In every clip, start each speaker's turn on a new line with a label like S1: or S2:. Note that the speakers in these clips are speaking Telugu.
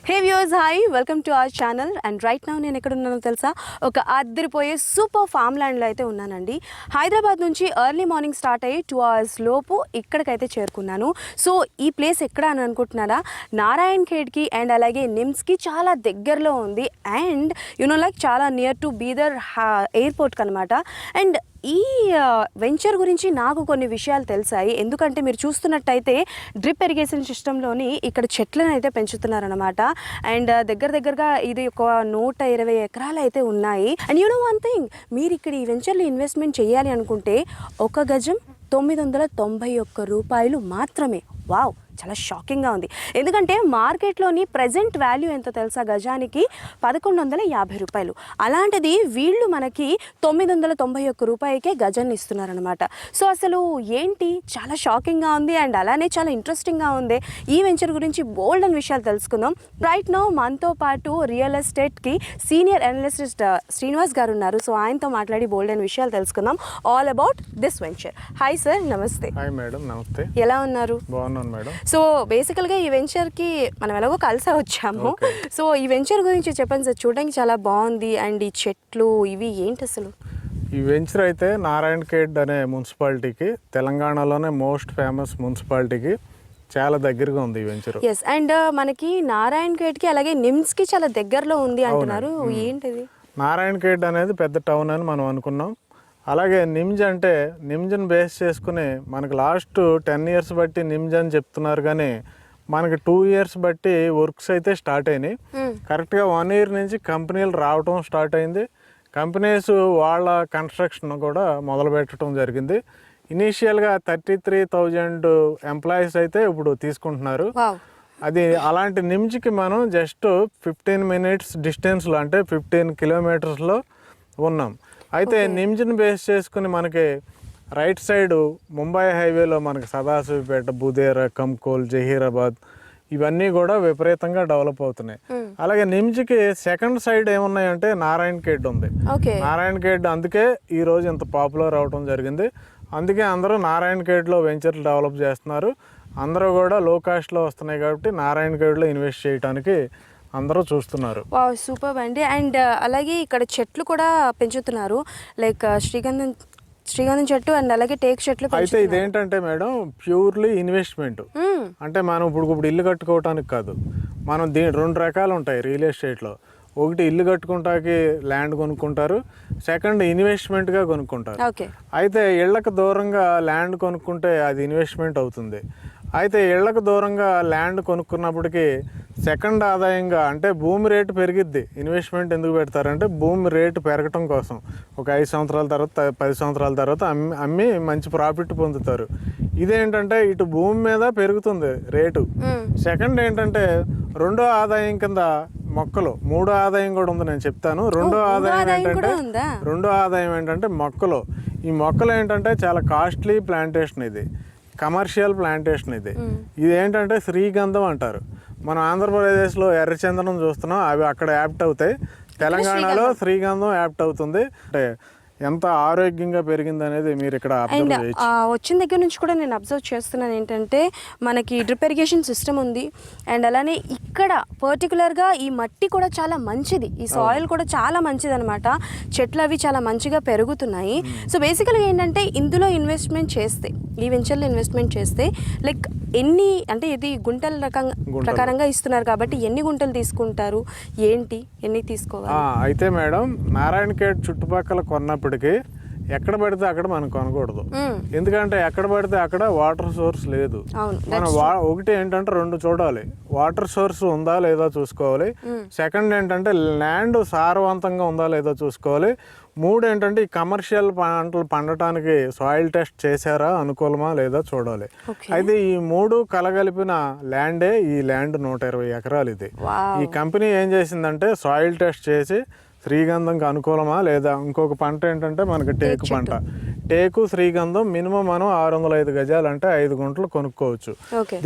S1: Hey viewers, hi, welcome to our channel. And right now నేను ఎక్కడ ఉన్నానో తెలుసా? ఒక అద్దరిపోయే సూపర్ ఫామ్ ల్యాండ్లో అయితే ఉన్నానండి. హైదరాబాద్ నుంచి ఎర్లీ మార్నింగ్ స్టార్ట్ అయ్యి 2 hours లోపు ఇక్కడికైతే చేరుకున్నాను. సో ఈ ప్లేస్ ఎక్కడ అని అనుకుంటున్నారా? నారాయణ్ ఖేడ్కి అండ్ అలాగే నిమ్స్కి చాలా దగ్గరలో ఉంది. అండ్ లైక్ చాలా నియర్ టు బీదర్ ఎయిర్పోర్ట్కి అనమాట. అండ్ ఈ వెంచర్ గురించి నాకు కొన్ని విషయాలు తెలిసాయి. ఎందుకంటే మీరు చూస్తున్నట్టయితే డ్రిప్ ఇరిగేషన్ సిస్టంలోని ఇక్కడ చెట్లను అయితే పెంచుతున్నారనమాట. అండ్ దగ్గరగా ఇది ఒక 120 ఎకరాలు అయితే ఉన్నాయి. అండ్ వన్ థింగ్, మీరు ఇక్కడ ఈ వెంచర్లో ఇన్వెస్ట్మెంట్ చేయాలి అనుకుంటే 1 గజం 991 రూపాయలు మాత్రమే. వావ్, చాలా షాకింగ్గా ఉంది. ఎందుకంటే మార్కెట్లోని ప్రజెంట్ వాల్యూ ఎంతో తెలుసా? గజానికి 1150 రూపాయలు. అలాంటిది వీళ్ళు మనకి 991 రూపాయలకే గజాన్ని ఇస్తున్నారనమాట. సో అసలు ఏంటి, చాలా షాకింగ్గా ఉంది. అండ్ అలానే చాలా ఇంట్రెస్టింగ్గా ఉంది. ఈ వెంచర్ గురించి బోల్డ్ అని విషయాలు తెలుసుకుందాం. రైట్ నౌ మనతో పాటు రియల్ ఎస్టేట్కి సీనియర్ అనలిస్ట్ శ్రీనివాస్ గారు ఉన్నారు. సో ఆయనతో మాట్లాడి బోల్డ్ అని విషయాలు తెలుసుకుందాం all about this venture. Hi sir, నమస్తే.
S2: హాయ్ మేడం, నమస్తే.
S1: ఎలా ఉన్నారు?
S2: బాగున్నాను మేడం.
S1: సో బేసికల్గా ఈ వెంచర్కి మనం ఎలాగో కలిసే వచ్చాము. సో ఈ వెంచర్ గురించి చెప్పండి సార్. చూడడానికి చాలా బాగుంది. అండ్ ఈ చెట్లు ఇవి ఏంటి అసలు?
S2: ఈ వెంచర్ అయితే నారాయణ్ ఖేడ్ అనే మున్సిపాలిటీకి, తెలంగాణలోనే మోస్ట్ ఫేమస్ మున్సిపాలిటీకి చాలా దగ్గరగా ఉంది ఈ వెంచర్.
S1: ఎస్, అండ్ మనకి నారాయణ్ ఖేడ్కి అలాగే నిమ్స్కి చాలా దగ్గరలో ఉంది అంటున్నారు. ఏంటిది?
S2: నారాయణ్ ఖేడ్ అనేది పెద్ద టౌన్ అని మనం అనుకున్నాం. అలాగే నిమ్జ్ అంటే నిమ్జ్ని బేస్ చేసుకుని మనకు లాస్ట్ 10 years బట్టి నిమ్జ్ అని చెప్తున్నారు, కానీ మనకి 2 years బట్టి వర్క్స్ అయితే స్టార్ట్ అయినాయి. కరెక్ట్గా 1 year నుంచి కంపెనీలు రావటం స్టార్ట్ అయింది. కంపెనీస్ వాళ్ళ కన్స్ట్రక్షన్ కూడా మొదలు పెట్టడం జరిగింది. ఇనీషియల్గా 33,000 ఎంప్లాయీస్ అయితే ఇప్పుడు తీసుకుంటున్నారు. అది అలాంటి నిమ్జ్కి మనం జస్ట్ 15 minutes డిస్టెన్స్లో, అంటే 15 kilometers ఉన్నాం. అయితే నిమ్జ్ని బేస్ చేసుకుని మనకి రైట్ సైడ్ ముంబై హైవేలో మనకి సదాశివపేట, బుదేర, కంకోల్, జహీరాబాద్ ఇవన్నీ కూడా విపరీతంగా డెవలప్ అవుతున్నాయి. అలాగే నిమ్జ్కి సెకండ్ సైడ్ ఏమున్నాయంటే నారాయణ్ ఖేడ్ ఉంది. నారాయణ్ ఖేడ్ అందుకే ఈరోజు ఇంత పాపులర్ అవడం జరిగింది. అందుకే అందరూ నారాయణ్ ఖేడ్లో వెంచర్లు డెవలప్ చేస్తున్నారు. అందరూ కూడా లో కాస్ట్లో వస్తున్నాయి కాబట్టి నారాయణ్ ఖేడ్లో ఇన్వెస్ట్ చేయడానికి అందరూ చూస్తున్నారు.
S1: సూపర్ అండి. అండ్ అలాగే ఇక్కడ చెట్లు కూడా పెంచుతున్నారు, లైక్ శ్రీగంధం చెట్టు అండ్ అలాగే టేక్ చెట్లు.
S2: అయితే ఇదేంటంటే మేడం, ప్యూర్లీ ఇన్వెస్ట్మెంట్. అంటే మనం ఇప్పుడు ఇల్లు కట్టుకోవటానికి కాదు. మనం 2 రకాలు ఉంటాయి రియల్ ఎస్టేట్లో. ఒకటి ఇల్లు కట్టుకుంటాకి ల్యాండ్ కొనుక్కుంటారు, సెకండ్ ఇన్వెస్ట్మెంట్గా కొనుక్కుంటారు. అయితే ఇళ్లకు దూరంగా ల్యాండ్ కొనుక్కుంటే అది ఇన్వెస్ట్మెంట్ అవుతుంది. అయితే ఇళ్లకు దూరంగా ల్యాండ్ కొనుక్కున్నప్పటికీ సెకండ్ ఆదాయంగా, అంటే భూమి రేటు పెరిగిద్ది. ఇన్వెస్ట్మెంట్ ఎందుకు పెడతారంటే భూమి రేటు పెరగటం కోసం. ఒక 5 సంవత్సరాల తర్వాత 10 సంవత్సరాల తర్వాత అమ్మి మంచి ప్రాఫిట్ పొందుతారు. ఇదేంటంటే ఇటు భూమి మీద పెరుగుతుంది రేటు. సెకండ్ ఏంటంటే రెండో ఆదాయం కింద మొక్కలు. మూడో ఆదాయం కూడా ఉంది, నేను చెప్తాను. రెండో ఆదాయం ఏంటంటే మొక్కలు. ఈ మొక్కలు ఏంటంటే చాలా కాస్ట్లీ ప్లాంటేషన్, ఇది కమర్షియల్ ప్లాంటేషన్. ఇది ఏంటంటే శ్రీగంధం అంటారు. మనం ఆంధ్రప్రదేశ్లో ఎర్రచందనం చూస్తున్నాం, అవి అక్కడ యాప్ట్ అవుతాయి. తెలంగాణలో శ్రీగంధం యాప్ట్ అవుతుంది. అంటే ఎంత ఆరోగ్యంగా పెరిగింది అనేది మీరు ఇక్కడ
S1: వచ్చిన దగ్గర నుంచి కూడా నేను అబ్జర్వ్ చేస్తున్నాను. ఏంటంటే మనకి డ్రిప్ ఇరిగేషన్ సిస్టమ్ ఉంది. అండ్ అలానే ఇక్కడ పర్టికులర్గా ఈ మట్టి కూడా చాలా మంచిది, ఈ సాయిల్ కూడా చాలా మంచిది అనమాట. చెట్లు అవి చాలా మంచిగా పెరుగుతున్నాయి. సో బేసికల్గా ఏంటంటే ఇందులో ఇన్వెస్ట్మెంట్ చేస్తే, ఈ వెంచర్లో ఇన్వెస్ట్మెంట్ చేస్తే లైక్ ఎన్ని, అంటే ఇది గుంటల ప్రకారంగా ఇస్తున్నారు కాబట్టి ఎన్ని గుంటలు తీసుకుంటారు, ఏంటి, ఎన్ని తీసుకోవాలి?
S2: అయితే మేడం, నారాయణ్ ఖేడ్ చుట్టుపక్కల కొన్నప్పటికీ ఎక్కడ పడితే అక్కడ మనం కొనకూడదు. ఎందుకంటే ఎక్కడ పడితే అక్కడ వాటర్ సోర్స్ లేదు. మనం ఒకటి ఏంటంటే 2 చూడాలి, వాటర్ సోర్స్ ఉందా లేదా చూసుకోవాలి. సెకండ్ ఏంటంటే ల్యాండ్ సారవంతంగా ఉందా లేదా చూసుకోవాలి. 3 ఏంటంటే ఈ కమర్షియల్ పంటలు పండటానికి సాయిల్ టెస్ట్ చేశారా, అనుకూలమా లేదా చూడాలి. అయితే ఈ 3 కలగలిపిన ల్యాండే ఈ ల్యాండ్ 120 ఎకరాలు. ఇది ఈ కంపెనీ ఏం చేసిందంటే సాయిల్ టెస్ట్ చేసి శ్రీగంధంకి అనుకూలమా లేదా. ఇంకొక పంట ఏంటంటే మనకి టేకు పంట. టేకు శ్రీగంధం మినిమం మనం 605 గజాలు, అంటే 5 గుంటలు కొనుక్కోవచ్చు.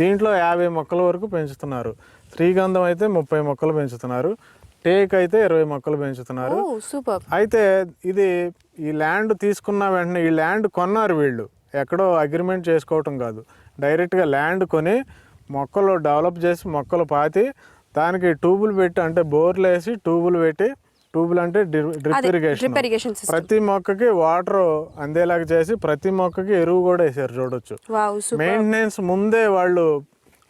S2: దీంట్లో 50 మొక్కల వరకు పెంచుతున్నారు. శ్రీగంధం అయితే 30 మొక్కలు పెంచుతున్నారు. టేక్ అయితే 20 మొక్కలు పెంచుతున్నారు. అయితే ఇది ఈ ల్యాండ్ తీసుకున్న వెంటనే, ఈ ల్యాండ్ కొన్నారు వీళ్ళు, ఎక్కడో అగ్రిమెంట్ చేసుకోవటం కాదు. డైరెక్ట్గా ల్యాండ్ కొని మొక్కలు డెవలప్ చేసి మొక్కలు పాతి దానికి ట్యూబులు పెట్టి అంటే బోర్లు వేసి ట్యూబులు పెట్టి, ట్యూబులు అంటే డ్రిప్ ఇరిగేషన్, ప్రతి మొక్కకి వాటర్ అందేలాగా చేసి ప్రతి మొక్కకి ఎరువు కూడా వేసారు చూడొచ్చు. మెయింటెనెన్స్ ముందే వాళ్ళు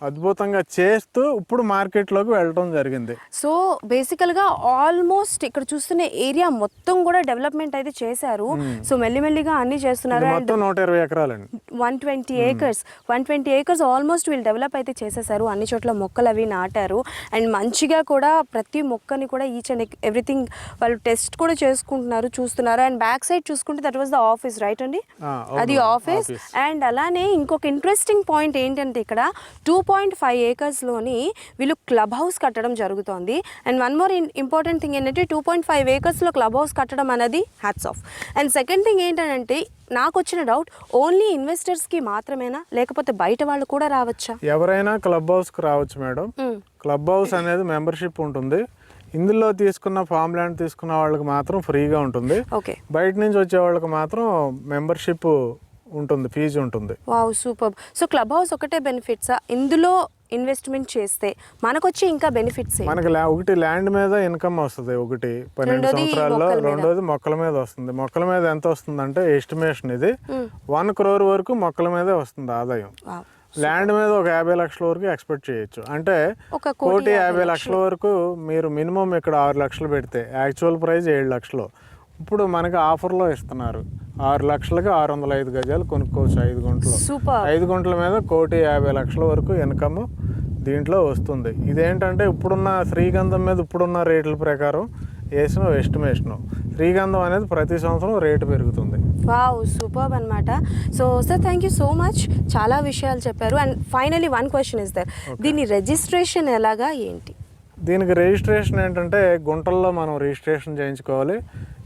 S2: అద్భుతంగా చేస్తూ ఇప్పుడు మార్కెట్లోకి వెళ్ళడం జరిగింది.
S1: సో బేసికల్గా ఆల్మోస్ట్ ఇక్కడ చూస్తున్న ఏరియా మొత్తం కూడా డెవలప్మెంట్ అయితే చేశారు. సో మెల్లిమెల్లిగా అన్ని చేస్తున్నారు.
S2: మొత్తం 120 ఎకరాలండి,
S1: 120 ఏకర్స్ ఆల్మోస్ట్ వీళ్ళు డెవలప్ అయితే చేసేసారు. అన్ని చోట్ల మొక్కలు అవి నాటారు. అండ్ మంచిగా కూడా ప్రతి మొక్కని కూడా ఈచ్ అండ్ ఎవ్రీథింగ్ వాళ్ళు టెస్ట్ కూడా చేసుకుంటున్నారు, చూస్తున్నారు. అండ్ బ్యాక్ సైడ్ చూసుకుంటే that was the office, right అండి? అది ఆఫీస్. అండ్ అలానే ఇంకొక ఇంట్రెస్టింగ్ పాయింట్ ఏంటంటే ఇక్కడ 2.5 ఏకర్స్లోని వీళ్ళు క్లబ్ హౌస్ కట్టడం జరుగుతోంది. And one more important thing ఏంటంటే 2.5 ఏకర్స్లో క్లబ్ హౌస్ కట్టడం అనేది hats off. And second thing ఏంటంటే నాకు వచ్చిన డౌట్, ఓన్లీ ఇన్వెస్టర్స్కి మాత్రమేనా లేకపోతే బయట వాళ్ళు కూడా రావచ్చా?
S2: ఎవరైనా క్లబ్ హౌస్కి రావచ్చు మేడం. క్లబ్ హౌస్ అనేది మెంబర్షిప్ ఉంటుంది. ఇందులో తీసుకున్న ఫామ్ ల్యాండ్ తీసుకున్న వాళ్ళకి మాత్రం ఫ్రీగా ఉంటుంది. బయట నుంచి వచ్చే వాళ్ళకి మాత్రం మెంబర్షిప్ ఉంటుంది, ఫీజు ఉంటుంది.
S1: Wow, super. So club house ఒకటే బెనిఫిట్సా? ఇందులో ఇన్వెస్ట్మెంట్ చేస్తే మనకు వచ్చే ఇంకా బెనిఫిట్స్
S2: మనకి ఒకటి ల్యాండ్ మీద ఇన్కమ్ వస్తుంది, ఒకటి 12 సంవత్సరాల్లో. రెండోది మొక్కల మీద వస్తుంది. మొక్కల మీద ఎంత వస్తుందంటే ఎస్టిమేషన్ ఇది 1 crore వరకు మొక్కల మీదే వస్తుంది ఆదాయం. ల్యాండ్ మీద ఒక 50 లక్షల వరకు ఎక్స్పెక్ట్ చేయొచ్చు. అంటే 1,50 లక్షల వరకు మీరు మినిమం ఇక్కడ 6 లక్షలు పెడితే యాక్చువల్ ప్రైస్ 7 లక్షలు. ఇప్పుడు మనకి ఆఫర్లో ఇస్తున్నారు 6 లక్షలకి 605 గజాలు కొనుక్కోవచ్చు 5 గుంటలు. 5 గుంటల మీద 1,50 లక్షల వరకు ఇన్కమ్ దీంట్లో వస్తుంది. ఇదేంటంటే ఇప్పుడున్న శ్రీగంధం మీద ఇప్పుడున్న రేట్ల ప్రకారం వేసిన ఎస్టిమేషను. శ్రీగంధం అనేది ప్రతి సంవత్సరం రేటు పెరుగుతుంది.
S1: వావ్, సూపర్ అనమాట. So sir thank you so much, చాలా విషయాలు చెప్పారు. And finally one question is there, దీని రిజిస్ట్రేషన్ ఎలాగా ఏంటి?
S2: దీనికి రిజిస్ట్రేషన్ ఏంటంటే గుంటల్లో మనం రిజిస్ట్రేషన్ చేయించుకోవాలి.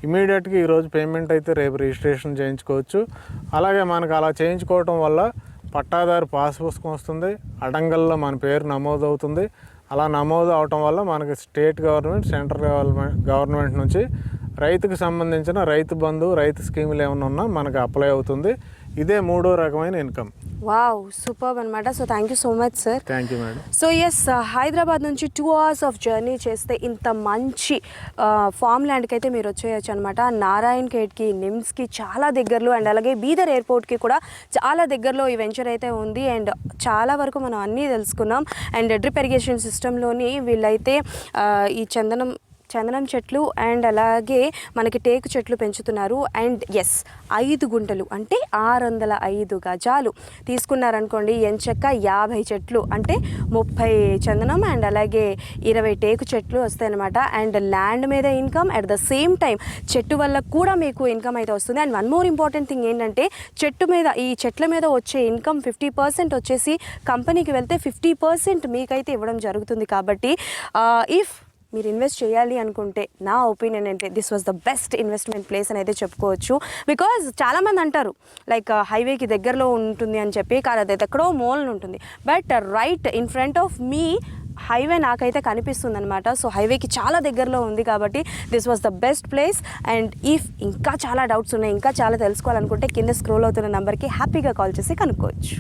S2: ఇమీడియట్గా ఈరోజు పేమెంట్ అయితే రేపు రిజిస్ట్రేషన్ చేయించుకోవచ్చు. అలాగే మనకు అలా చేయించుకోవటం వల్ల పట్టాదారు పాస్ పుస్తకం వస్తుంది, అడంగల్లో మన పేరు నమోదు అవుతుంది. అలా నమోదు అవటం వల్ల మనకి స్టేట్ గవర్నమెంట్, సెంట్రల్ గవర్నమెంట్ నుంచి రైతుకు సంబంధించిన రైతు బంధు, రైతు స్కీములు ఏమైనా ఉన్నా మనకు అప్లై అవుతుంది. ఇదే 3వ రకమైన ఇన్కమ్.
S1: వావ్, సూపర్ అనమాట. So thank you so much sir.
S2: Thank you madam.
S1: So yes, Hyderabad నుంచి 2 hours ఆఫ్ జర్నీ చేస్తే ఇంత మంచి ఫామ్ ల్యాండ్కి అయితే మీరు వచ్చేయచ్చు అనమాట. నారాయణ్ ఖేడ్కి, నిమ్స్కి చాలా దగ్గరలో, అండ్ అలాగే బీదర్ ఎయిర్పోర్ట్కి కూడా చాలా దగ్గరలో ఈ వెంచర్ అయితే ఉంది. అండ్ చాలా వరకు మనం అన్నీ తెలుసుకున్నాం. అండ్ డ్రిప్ ఇరిగేషన్ సిస్టంలోని వీళ్ళైతే ఈ చందనం చెట్లు అండ్ అలాగే మనకి టేకు చెట్లు పెంచుతున్నారు. అండ్ ఎస్, 5 గుంటలు అంటే 605 గజాలు తీసుకున్నారనుకోండి, ఎంచక్క 50 చెట్లు అంటే 30 చందనం అండ్ అలాగే 20 టేకు చెట్లు వస్తాయన్నమాట. అండ్ ల్యాండ్ మీద income, at the same time చెట్టు వల్ల కూడా మీకు ఇన్కమ్ అయితే వస్తుంది. And one more important thing ఏంటంటే ఈ చెట్ల మీద వచ్చే ఇన్కమ్ 50% వచ్చేసి కంపెనీకి వెళ్తే 50% మీకైతే ఇవ్వడం జరుగుతుంది. కాబట్టి ఇఫ్ మీరు ఇన్వెస్ట్ చేయాలి అనుకుంటే నా ఒపీనియన్ అంటే this was the best investment place అని అయితే చెప్పుకోవచ్చు. బికాజ్ చాలామంది అంటారు లైక్ హైవేకి దగ్గరలో ఉంటుంది అని చెప్పి, కానీ అది ఎక్కడో మూలన ఉంటుంది. But right in front of me highway నాకైతే కనిపిస్తుంది అనమాట. సో హైవేకి చాలా దగ్గరలో ఉంది కాబట్టి this was the best place. And if ఇంకా చాలా డౌట్స్ ఉన్నాయి, ఇంకా చాలా తెలుసుకోవాలనుకుంటే కింద స్క్రోల్ అవుతున్న నెంబర్కి హ్యాపీగా కాల్ చేసి కనుక్కోవచ్చు.